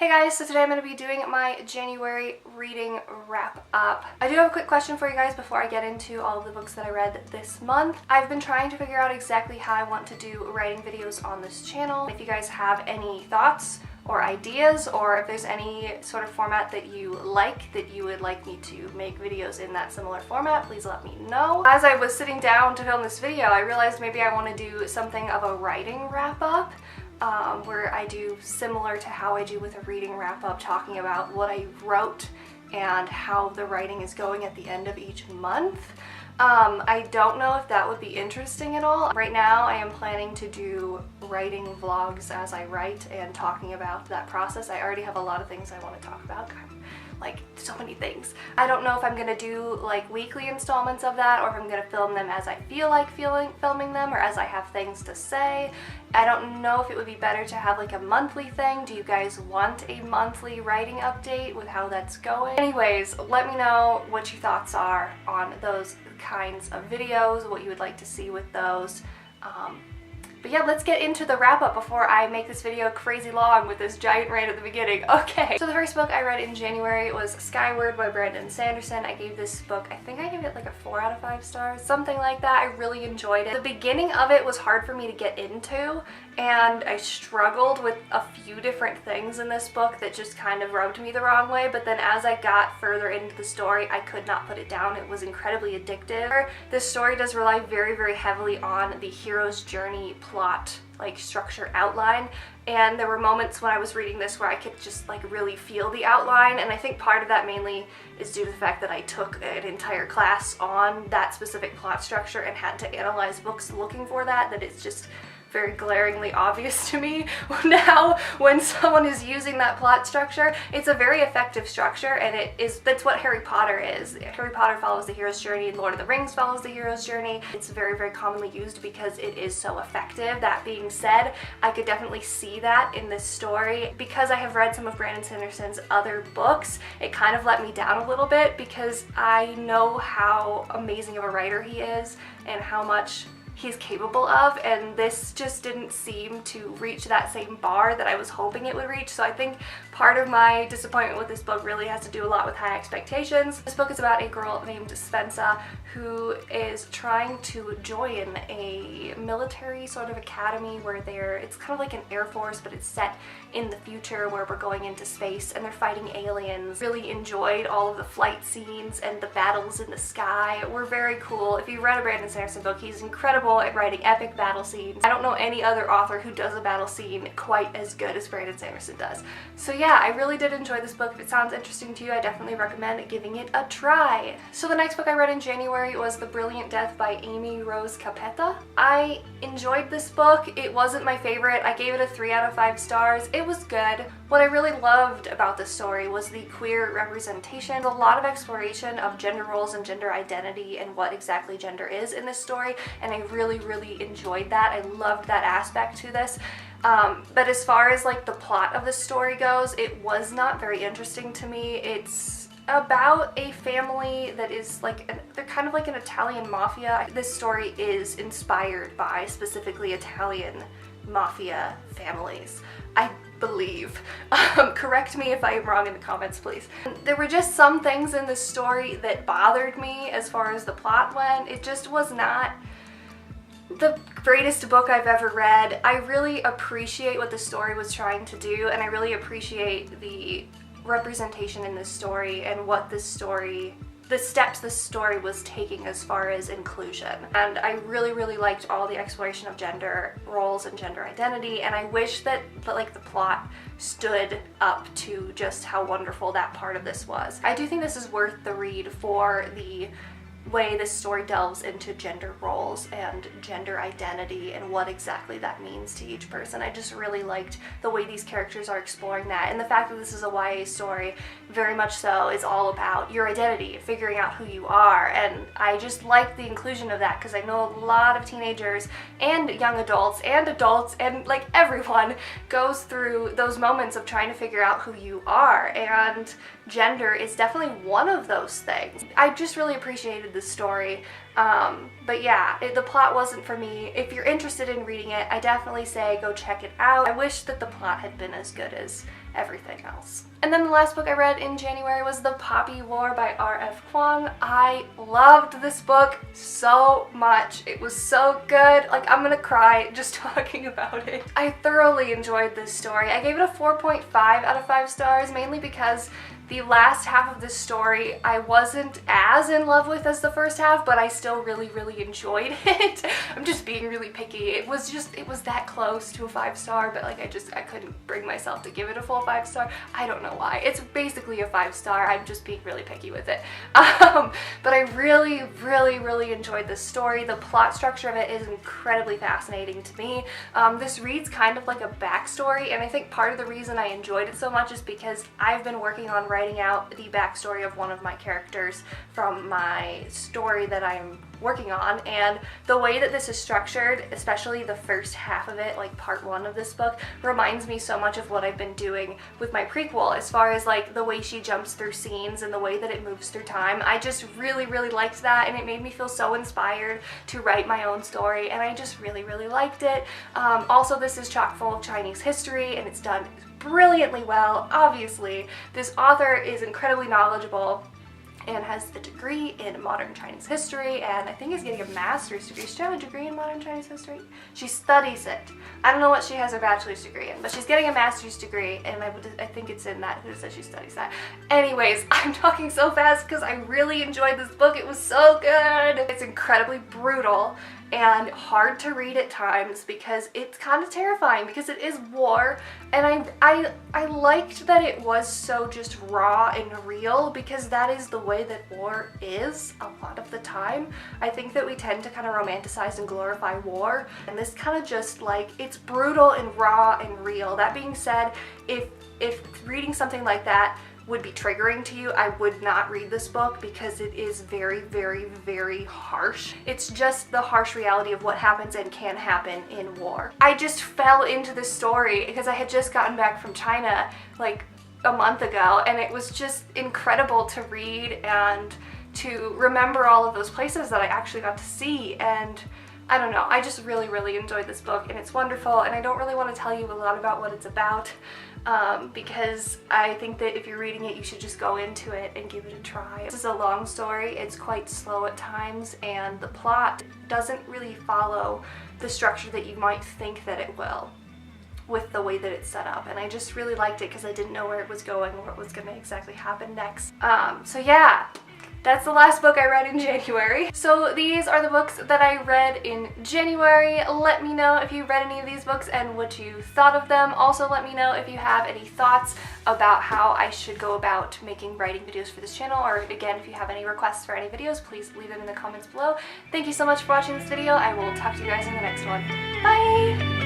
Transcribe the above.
Hey guys, so today I'm going to be doing my January reading wrap up. I do have a quick question for you guys before I get into all of the books that I read this month. I've been trying to figure out exactly how I want to do writing videos on this channel. If you guys have any thoughts or ideas, or if there's any sort of format that you like, that you would like me to make videos in that similar format, please let me know. As I was sitting down to film this video, I realized maybe I want to do something of a writing wrap up. Where I do similar to how I do with a reading wrap-up, talking about what I wrote and how the writing is going at the end of each month. I don't know if that would be interesting at all. Right now I am planning to do writing vlogs as I write and talking about that process. I already have a lot of things I want to talk about. Like, so many things. I don't know if I'm gonna do like weekly installments of that, or if I'm gonna film them as I feel like filming them, or as I have things to say. I don't know if it would be better to have like a monthly thing. Do you guys want a monthly writing update with how that's going? Anyways, let me know what your thoughts are on those kinds of videos, what you would like to see with those. But yeah, let's get into the wrap-up before I make this video crazy long with this giant rant at the beginning. Okay, so the first book I read in January was Skyward by Sanderson. I gave this book, I think I gave it like a 4 out of 5 stars, something like that. I really enjoyed it. The beginning of it was hard for me to get into, and I struggled with a few different things in this book that just kind of rubbed me the wrong way, but then as I got further into the story, I could not put it down. It was incredibly addictive. This story does rely very, very heavily on the hero's journey plot, like structure outline, and there were moments when I was reading this where I could just like really feel the outline, and I think part of that mainly is due to the fact that I took an entire class on that specific plot structure and had to analyze books looking for that it's just very glaringly obvious to me now when someone is using that plot structure. It's a very effective structure, and that's what Harry Potter is. Harry Potter follows the hero's journey, and Lord of the Rings follows the hero's journey. It's very, very commonly used because it is so effective. That being said, I could definitely see that in this story. Because I have read some of Sanderson's other books, it kind of let me down a little bit because I know how amazing of a writer he is and how much he's capable of, and this just didn't seem to reach that same bar that I was hoping it would reach. So I think part of my disappointment with this book really has to do a lot with high expectations. This book is about a girl named Spensa who is trying to join a military sort of academy where it's kind of like an Air Force, but it's set in the future where we're going into space and they're fighting aliens. Really enjoyed all of the flight scenes, and the battles in the sky were very cool. If you read a Sanderson book, he's incredible at writing epic battle scenes. I don't know any other author who does a battle scene quite as good as Sanderson does. So yeah, I really did enjoy this book. If it sounds interesting to you, I definitely recommend giving it a try. So the next book I read in January was The Brilliant Death by Amy Rose Capetta. I enjoyed this book. It wasn't my favorite. I gave it a 3 out of 5 stars. It was good. What I really loved about this story was the queer representation. A lot of exploration of gender roles and gender identity and what exactly gender is in this story, and I really, really enjoyed that. I loved that aspect to this. But as far as like the plot of the story goes, it was not very interesting to me. It's about a family that is like, they're kind of like an Italian mafia. This story is inspired by specifically Italian mafia families, I believe. Correct me if I am wrong in the comments, please. There were just some things in this story that bothered me as far as the plot went. It just was not the greatest book I've ever read. I really appreciate what the story was trying to do, and I really appreciate the representation in this story and what this story, the steps this story was taking as far as inclusion. And I really, really liked all the exploration of gender roles and gender identity, and I wish that like the plot stood up to just how wonderful that part of this was. I do think this is worth the read for the way this story delves into gender roles and gender identity and what exactly that means to each person. I just really liked the way these characters are exploring that, and the fact that this is a YA story very much so is all about your identity, figuring out who you are, and I just like the inclusion of that because I know a lot of teenagers and young adults and like everyone goes through those moments of trying to figure out who you are, and gender is definitely one of those things. I just really appreciated the story. But yeah, the plot wasn't for me. If you're interested in reading it, I definitely say go check it out. I wish that the plot had been as good as everything else. And then the last book I read in January was The Poppy War by R.F. Kuang. I loved this book so much. It was so good. Like, I'm gonna cry just talking about it. I thoroughly enjoyed this story. I gave it a 4.5 out of 5 stars, mainly because the last half of this story I wasn't as in love with as the first half, but I still really enjoyed it. I'm just being really picky. It was that close to a 5-star, but like I couldn't bring myself to give it a full 5-star. I don't know why. It's basically a 5-star. I'm just being really picky with it. But I really enjoyed this story. The plot structure of it is incredibly fascinating to me. This reads kind of like a backstory, and I think part of the reason I enjoyed it so much is because I've been working on writing out the backstory of one of my characters from my story that I'm working on, and the way that this is structured, especially the first half of it, like part 1 of this book, reminds me so much of what I've been doing with my prequel, as far as like the way she jumps through scenes and the way that it moves through time. I just really liked that, and it made me feel so inspired to write my own story, and I just really liked it. Also, this is chock full of Chinese history, and it's done brilliantly well. Obviously, this author is incredibly knowledgeable and has a degree in modern Chinese history, and I think is getting a master's degree. Does she have a degree in modern Chinese history? She studies it. I don't know what she has her bachelor's degree in, but she's getting a master's degree, and I think it's in that. Who says she studies that? Anyways, I'm talking so fast because I really enjoyed this book. It was so good. It's incredibly brutal and hard to read at times because it's kind of terrifying because it is war, and I liked that it was so just raw and real, because that is the way that war is a lot of the time. I think that we tend to kind of romanticize and glorify war, and this kind of just like, it's brutal and raw and real. That being said, if reading something like that would be triggering to you, I would not read this book because it is very harsh. It's just the harsh reality of what happens and can happen in war. I just fell into this story because I had just gotten back from China like a month ago, and it was just incredible to read and to remember all of those places that I actually got to see. And I don't know, I just really enjoyed this book, and it's wonderful, and I don't really want to tell you a lot about what it's about because I think that if you're reading it, you should just go into it and give it a try. This is a long story, it's quite slow at times, and the plot doesn't really follow the structure that you might think that it will with the way that it's set up, and I just really liked it because I didn't know where it was going or what was going to exactly happen next. So yeah, that's the last book I read in January. So these are the books that I read in January. Let me know if you read any of these books and what you thought of them. Also, let me know if you have any thoughts about how I should go about making writing videos for this channel, or again, if you have any requests for any videos, please leave them in the comments below. Thank you so much for watching this video. I will talk to you guys in the next one. Bye!